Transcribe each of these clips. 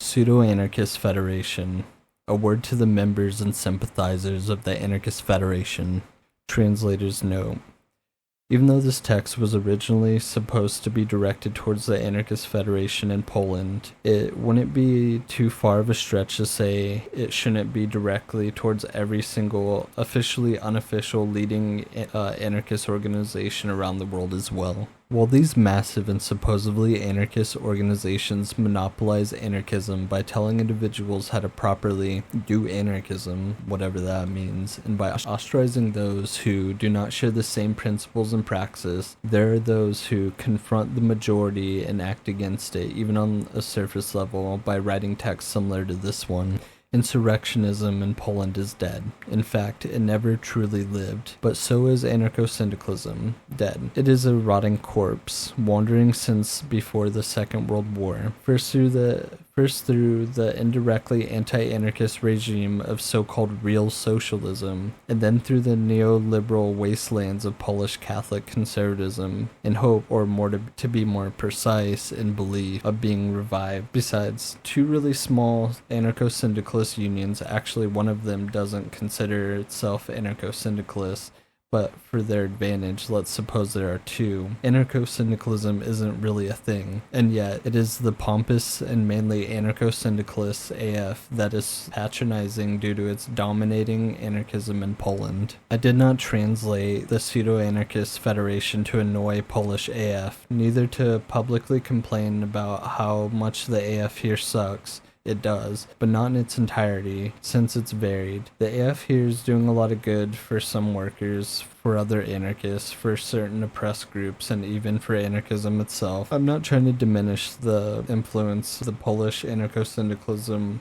Pseudoanarchist Federation. A word to the members and sympathizers of the Anarchist Federation. Translator's note. Even though this text was originally supposed to be directed towards the Anarchist Federation in Poland, it wouldn't be too far of a stretch to say it shouldn't be directly towards every single officially unofficial leading anarchist organization around the world as well. While these massive and supposedly anarchist organizations monopolize anarchism by telling individuals how to properly do anarchism, whatever that means, and by ostracizing those who do not share the same principles and praxis, there are those who confront the majority and act against it, even on a surface level, by writing texts similar to this one. Insurrectionism in Poland is dead. In fact, it never truly lived, but so is anarcho-syndicalism dead. It is a rotting corpse, wandering since before the Second World War, first through the indirectly anti-anarchist regime of so-called real socialism, and then through the neoliberal wastelands of Polish Catholic conservatism, in hope, or more to be more precise, in belief, of being revived. Besides, two really small anarcho-syndicalist unions, actually one of them doesn't consider itself anarcho-syndicalist, but for their advantage, let's suppose there are two. Anarcho-syndicalism isn't really a thing, and yet it is the pompous and mainly anarcho-syndicalist AF that is patronizing due to its dominating anarchism in Poland. I did not translate the Pseudo-Anarchist Federation to annoy Polish AF, neither to publicly complain about how much the AF here sucks. It does, but not in its entirety, since it's varied. The AF here is doing a lot of good for some workers, for other anarchists, for certain oppressed groups, and even for anarchism itself. I'm not trying to diminish the influence of the Polish anarcho-syndicalism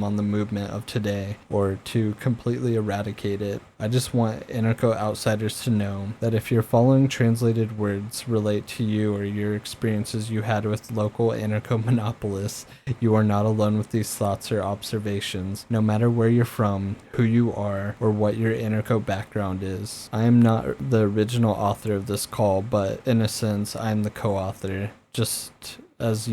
on the movement of today, or to completely eradicate it. I just want anarcho-outsiders to know that if your following translated words relate to you or your experiences you had with local anarcho-monopolists, you are not alone with these thoughts or observations, no matter where you're from, who you are, or what your anarcho background is. I am not the original author of this call, but in a sense, I am the co-author, just as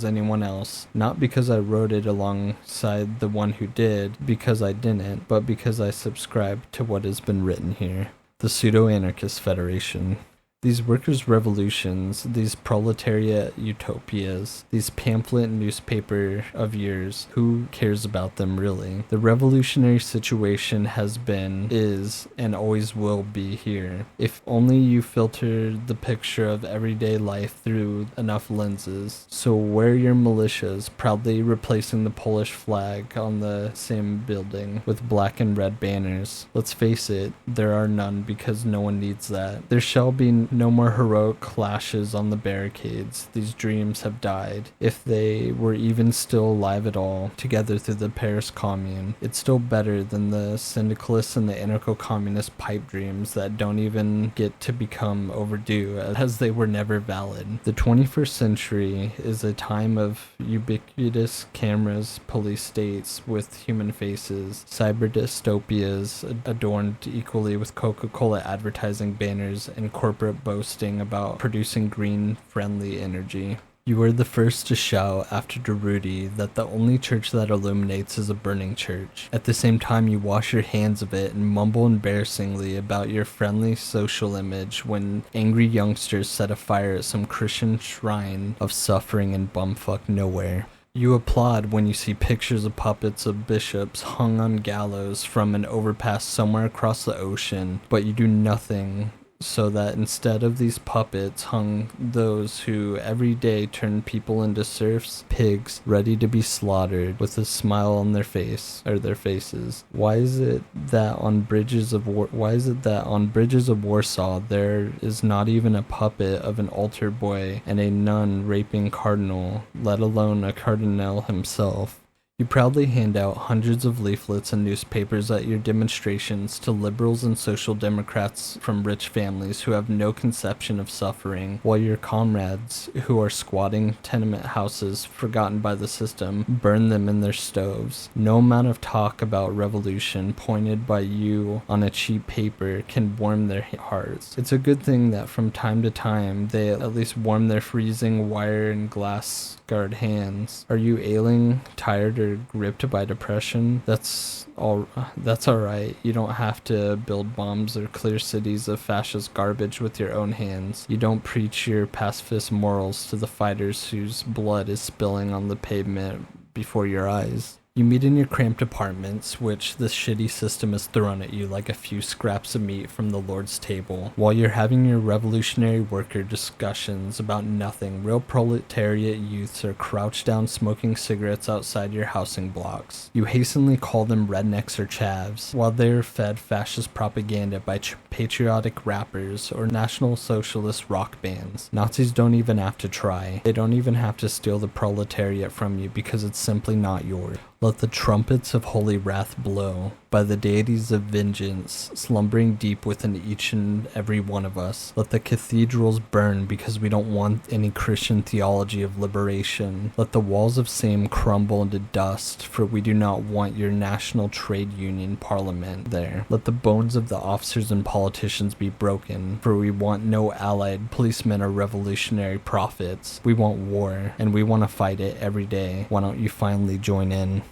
anyone else. Not because I wrote it alongside the one who did, because I didn't, but because I subscribe to what has been written here. The Pseudo-Anarchist Federation. These workers' revolutions, these proletariat utopias, these pamphlet newspaper of yours, who cares about them really? The revolutionary situation has been, is, and always will be here. If only you filter the picture of everyday life through enough lenses. So wear your militias, proudly replacing the Polish flag on the same building with black and red banners. Let's face it, there are none because no one needs that. There shall be no more heroic clashes on the barricades. These dreams have died. If they were even still alive at all, together through the Paris Commune, it's still better than the syndicalists and the anarcho-communist pipe dreams that don't even get to become overdue, as they were never valid. The 21st century is a time of ubiquitous cameras, police states with human faces, cyber dystopias adorned equally with Coca-Cola advertising banners, and corporate boasting about producing green-friendly energy. You were the first to shout after Darude that the only church that illuminates is a burning church. At the same time, you wash your hands of it and mumble embarrassingly about your friendly social image when angry youngsters set a fire at some Christian shrine of suffering in bumfuck nowhere. You applaud when you see pictures of puppets of bishops hung on gallows from an overpass somewhere across the ocean, but you do nothing so that instead of these puppets hung those who every day turn people into serfs, pigs, ready to be slaughtered with a smile on their face, or their faces. Why is it that on bridges of Warsaw there is not even a puppet of an altar boy and a nun raping cardinal, let alone a cardinal himself? You proudly hand out hundreds of leaflets and newspapers at your demonstrations to liberals and social democrats from rich families who have no conception of suffering, while your comrades, who are squatting tenement houses forgotten by the system, burn them in their stoves. No amount of talk about revolution pointed by you on a cheap paper can warm their hearts. It's a good thing that from time to time they at least warm their freezing wire and glass guard hands. Are you ailing, tired, or gripped by depression? That's alright. You don't have to build bombs or clear cities of fascist garbage with your own hands. You don't preach your pacifist morals to the fighters whose blood is spilling on the pavement before your eyes. You meet in your cramped apartments, which the shitty system has thrown at you like a few scraps of meat from the Lord's table. While you're having your revolutionary worker discussions about nothing, real proletariat youths are crouched down smoking cigarettes outside your housing blocks. You hastily call them rednecks or chavs, while they're fed fascist propaganda by patriotic rappers or National Socialist rock bands. Nazis don't even have to try. They don't even have to steal the proletariat from you because it's simply not yours. Let the trumpets of holy wrath blow by the deities of vengeance slumbering deep within each and every one of us. Let the cathedrals burn because we don't want any Christian theology of liberation. Let the walls of Sam crumble into dust, for we do not want your national trade union parliament there. Let the bones of the officers and politicians be broken, for we want no allied policemen or revolutionary prophets. We want war, and we want to fight it every day. Why don't you finally join in?